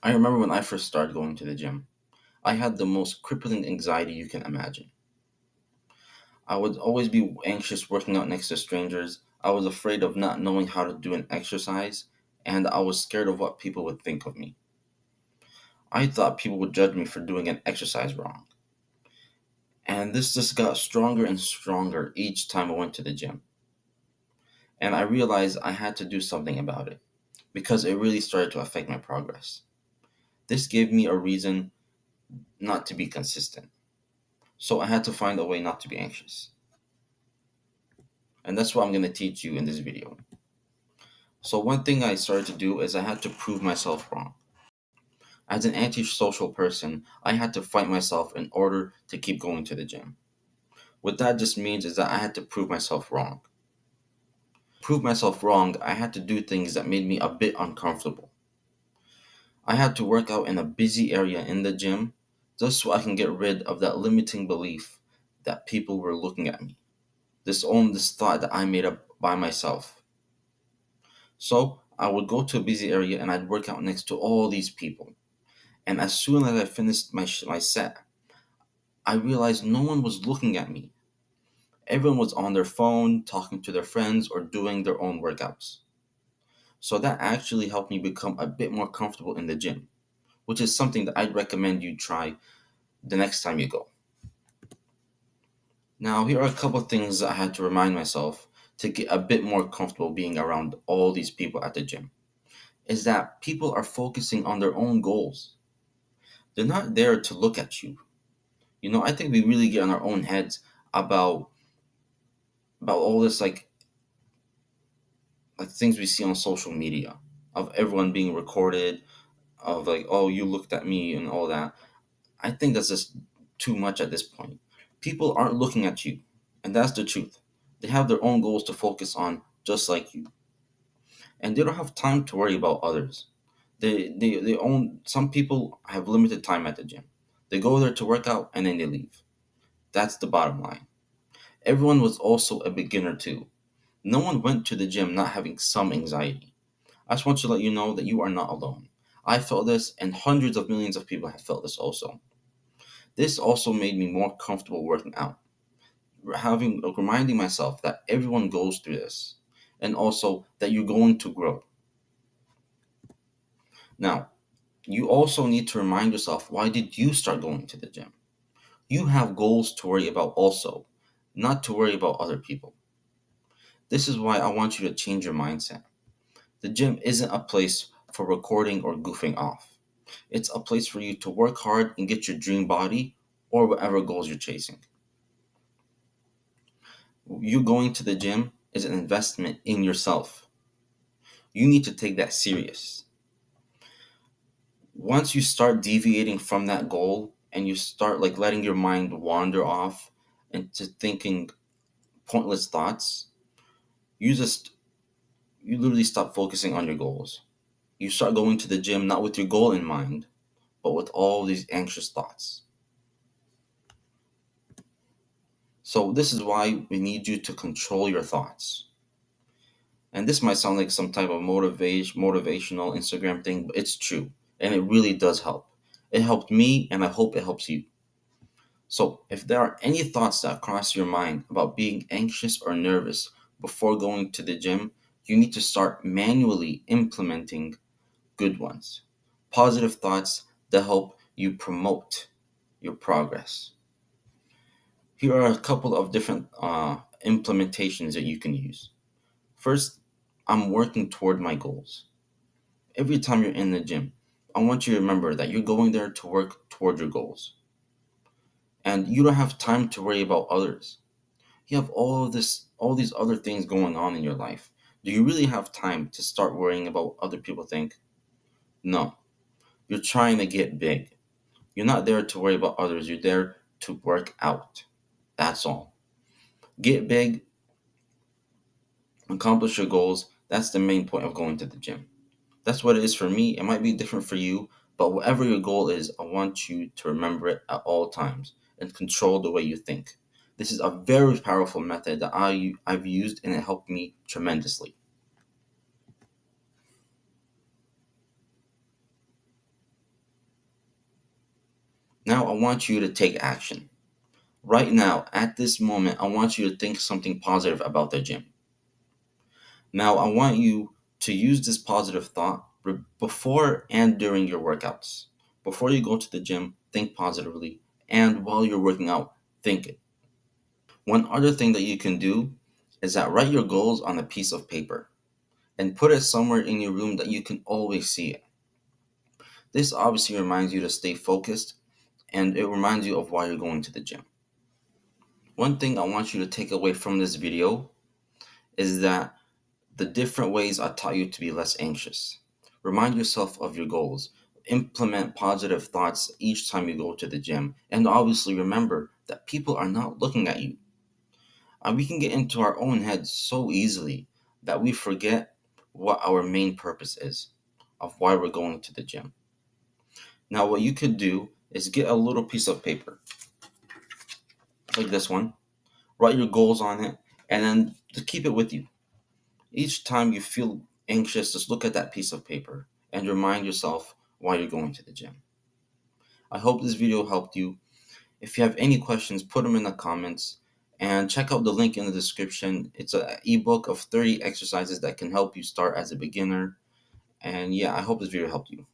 I remember when I first started going to the gym, I had the most crippling anxiety you can imagine. I would always be anxious working out next to strangers. I was afraid of not knowing how to do an exercise, and I was scared of what people would think of me. I thought people would judge me for doing an exercise wrong. And this just got stronger and stronger each time I went to the gym. And I realized I had to do something about it because it really started to affect my progress. This gave me a reason not to be consistent. So I had to find a way not to be anxious. And that's what I'm going to teach you in this video. So, one thing I started to do is I had to prove myself wrong. As an antisocial person, I had to fight myself in order to keep going to the gym. What that just means is that I had to prove myself wrong. Prove myself wrong, I had to do things that made me a bit uncomfortable. I had to work out in a busy area in the gym just so I can get rid of that limiting belief that people were looking at me. This thought that I made up by myself. So I would go to a busy area and I'd work out next to all these people. And as soon as I finished my set, I realized no one was looking at me. Everyone was on their phone, talking to their friends, or doing their own workouts. So that actually helped me become a bit more comfortable in the gym, which is something that I'd recommend you try the next time you go. Now, here are a couple of things that I had to remind myself to get a bit more comfortable being around all these people at the gym. Is that people are focusing on their own goals. They're not there to look at you. I think we really get in our own heads about all this like things we see on social media of everyone being recorded, of like, oh, you looked at me and all that. I think that's just too much at this point. People aren't looking at you, and that's the truth. They have their own goals to focus on, just like you, and they don't have time to worry about others. They own Some people have limited time at the gym. They go there to work out and then they leave. That's the bottom line. Everyone was also a beginner too. No one went to the gym not having some anxiety. I just want to let you know that you are not alone. I felt this, and hundreds of millions of people have felt this also. This also made me more comfortable working out, reminding myself that everyone goes through this, and also that you're going to grow. Now, you also need to remind yourself, why did you start going to the gym? You have goals to worry about also, not to worry about other people. This is why I want you to change your mindset. The gym isn't a place for recording or goofing off. It's a place for you to work hard and get your dream body or whatever goals you're chasing. You going to the gym is an investment in yourself. You need to take that serious. Once you start deviating from that goal and you start like letting your mind wander off into thinking pointless thoughts, you just you literally stop focusing on your goals. You start going to the gym not with your goal in mind, but with all these anxious thoughts. So this is why we need you to control your thoughts. And this might sound like some type of motivational Instagram thing, but it's true. And it really does help. It helped me, and I hope it helps you. So if there are any thoughts that cross your mind about being anxious or nervous before going to the gym, you need to start manually implementing good ones. Positive thoughts that help you promote your progress. Here are a couple of different implementations that you can use. First, I'm working toward my goals. Every time you're in the gym, I want you to remember that you're going there to work toward your goals. And you don't have time to worry about others. You have all these other things going on in your life. Do you really have time to start worrying about what other people think? No. You're trying to get big. You're not there to worry about others. You're there to work out. That's all. Get big, accomplish your goals. That's the main point of going to the gym. That's what it is for me. It might be different for you, but whatever your goal is, I want you to remember it at all times and control the way you think. This is a very powerful method that I've used, and it helped me tremendously. Now I want you to take action. Right now, at this moment, I want you to think something positive about the gym. Now I want you to use this positive thought before and during your workouts. Before you go to the gym, think positively. And while you're working out, think it. One other thing that you can do is that write your goals on a piece of paper and put it somewhere in your room that you can always see it. This obviously reminds you to stay focused and it reminds you of why you're going to the gym. One thing I want you to take away from this video is that the different ways I taught you to be less anxious. Remind yourself of your goals. Implement positive thoughts each time you go to the gym. And obviously remember that people are not looking at you. We can get into our own heads so easily that we forget what our main purpose is of why we're going to the gym. Now, what you could do is get a little piece of paper like this one, write your goals on it, and then just keep it with you. Each time you feel anxious, just look at that piece of paper and remind yourself why you're going to the gym. I hope this video helped you. If you have any questions, put them in the comments and check out the link in the description. It's an ebook of 30 exercises that can help you start as a beginner. And yeah, I hope this video helped you.